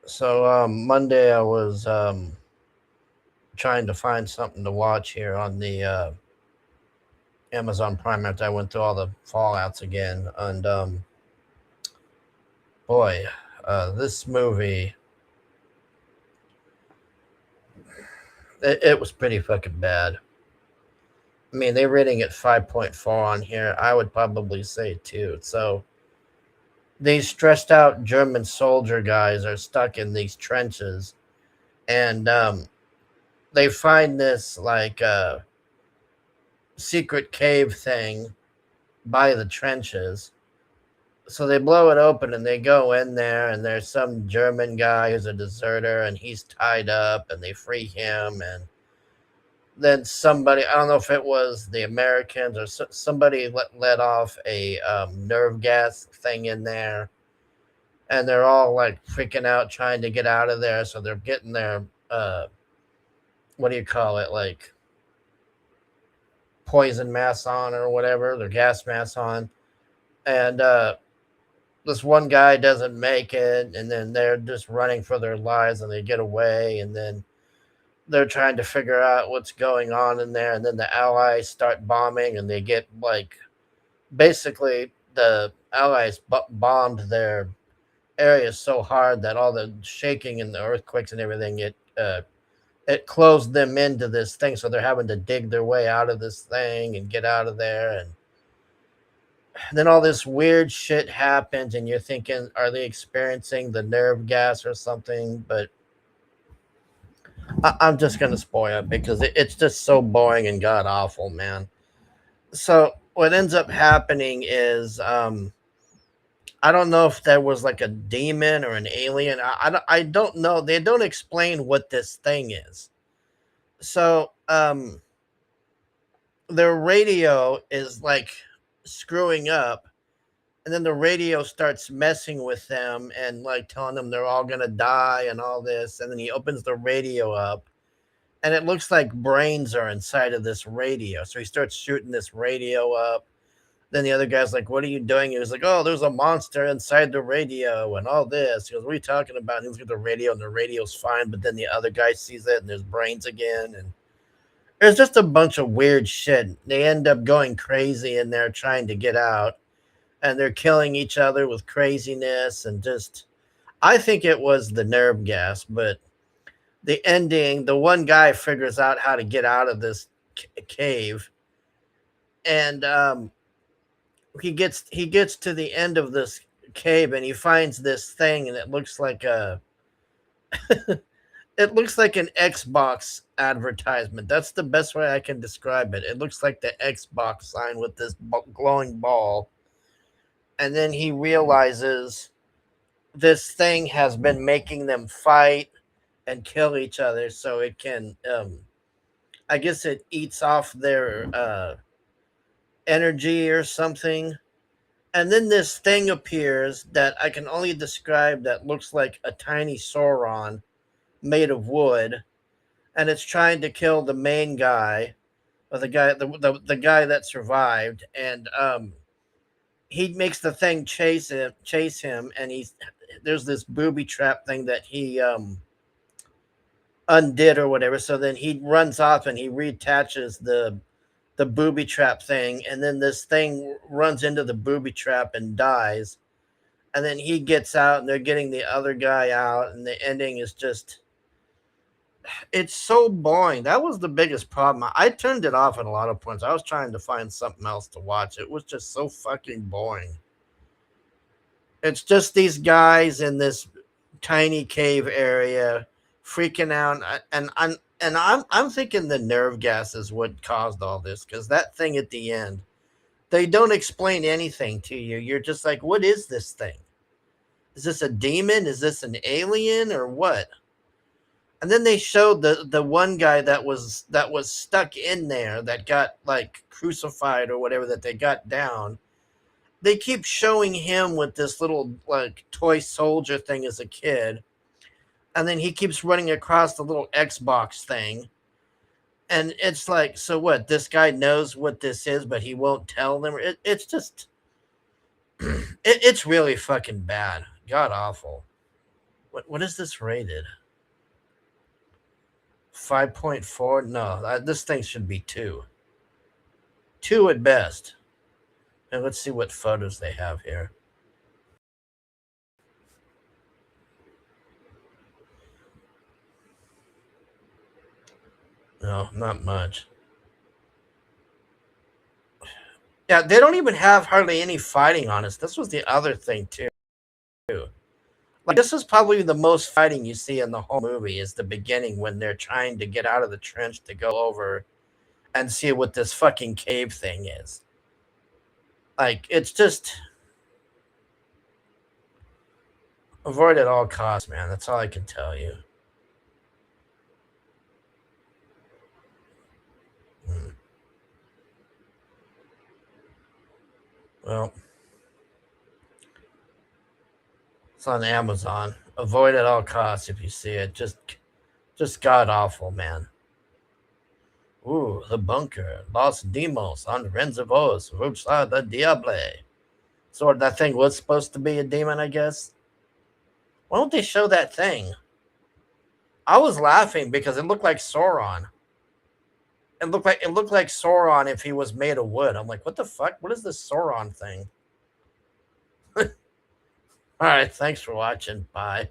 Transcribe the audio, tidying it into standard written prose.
So Monday I was trying to find something to watch here on the Amazon Prime after I went through all the Fallout's again, and boy, this movie it was pretty fucking bad. I mean, they're rating it 5.4 on here. I would probably say two. So these stressed out German soldier guys are stuck in these trenches, and they find this like secret cave thing by the trenches. So they blow it open and they go in there, and there's some German guy who's a deserter and he's tied up, and they free him. And then somebody, I don't know if it was the Americans or somebody let off a nerve gas thing in there, and they're all like freaking out trying to get out of there. So they're getting their what do you call it, like poison mask on or whatever, their gas mask on. And this one guy doesn't make it, and then they're just running for their lives and they get away. And then they're trying to figure out what's going on in there, and then the allies start bombing, and they get like, basically the allies bombed their area so hard that all the shaking and the earthquakes and everything, it closed them into this thing, so they're having to dig their way out of this thing and get out of there. And then all this weird shit happens, and you're thinking, are they experiencing the nerve gas or something? But I'm just gonna spoil it because it's just so boring and god awful, man. So what ends up happening is, I don't know if there was like a demon or an alien. I don't know. They don't explain what this thing is. So their radio is like screwing up, and then the radio starts messing with them and like telling them they're all gonna die and all this. And then he opens the radio up, and it looks like brains are inside of this radio. So he starts shooting this radio up. Then the other guy's like, "What are you doing?" He was like, "Oh, there's a monster inside the radio and all this." He goes, "What are you talking about?" And he's got the radio, and the radio's fine. But then the other guy sees it, and there's brains again. And there's just a bunch of weird shit. They end up going crazy in there trying to get out, and they're killing each other with craziness. And just, I think it was the nerve gas, but the ending, the one guy figures out how to get out of this cave, and he gets to the end of this cave, and he finds this thing, and it looks like a it looks like an Xbox advertisement. That's the best way I can describe it. It looks like the Xbox sign with this glowing ball. And then he realizes this thing has been making them fight and kill each other, so it can, I guess it eats off their energy or something. And then this thing appears that I can only describe, that looks like a tiny Sauron made of wood, and it's trying to kill the main guy, or the guy that survived. And he makes the thing chase him, and there's this booby trap thing that he undid or whatever. So then he runs off and he reattaches the booby trap thing, and then this thing runs into the booby trap and dies. And then he gets out, and they're getting the other guy out, and the ending is just, it's so boring. That was the biggest problem. I turned it off at a lot of points. I was trying to find something else to watch. It was just so fucking boring. It's just these guys in this tiny cave area freaking out, and I'm thinking the nerve gas is what caused all this, because that thing at the end, they don't explain anything to you. You're just like, what is this thing? Is this a demon? Is this an alien or what? And then they showed the one guy that was stuck in there, that got like crucified or whatever, that they got down. They keep showing him with this little like toy soldier thing as a kid, and then he keeps running across the little Xbox thing. And it's like, so what? This guy knows what this is, but he won't tell them. It's just, it's really fucking bad, god awful. What is this rated? 5.4? No, this thing should be 2. 2 at best. And let's see what photos they have here. No, not much. Yeah, they don't even have hardly any fighting on us. This was the other thing too. Like this is probably the most fighting you see in the whole movie is the beginning when they're trying to get out of the trench to go over and see what this fucking cave thing is. Like it's just avoid at all costs, man. That's all I can tell you. Hmm. Well, it's on Amazon. Avoid at all costs if you see it. Just god awful, man. Ooh, the bunker. Los Demos on Renzavos, Rucha the Diable. So that thing was supposed to be a demon, I guess. Why don't they show that thing? I was laughing because it looked like Sauron. It looked like Sauron if he was made of wood. I'm like, what the fuck? What is this Sauron thing? All right, thanks for watching. Bye.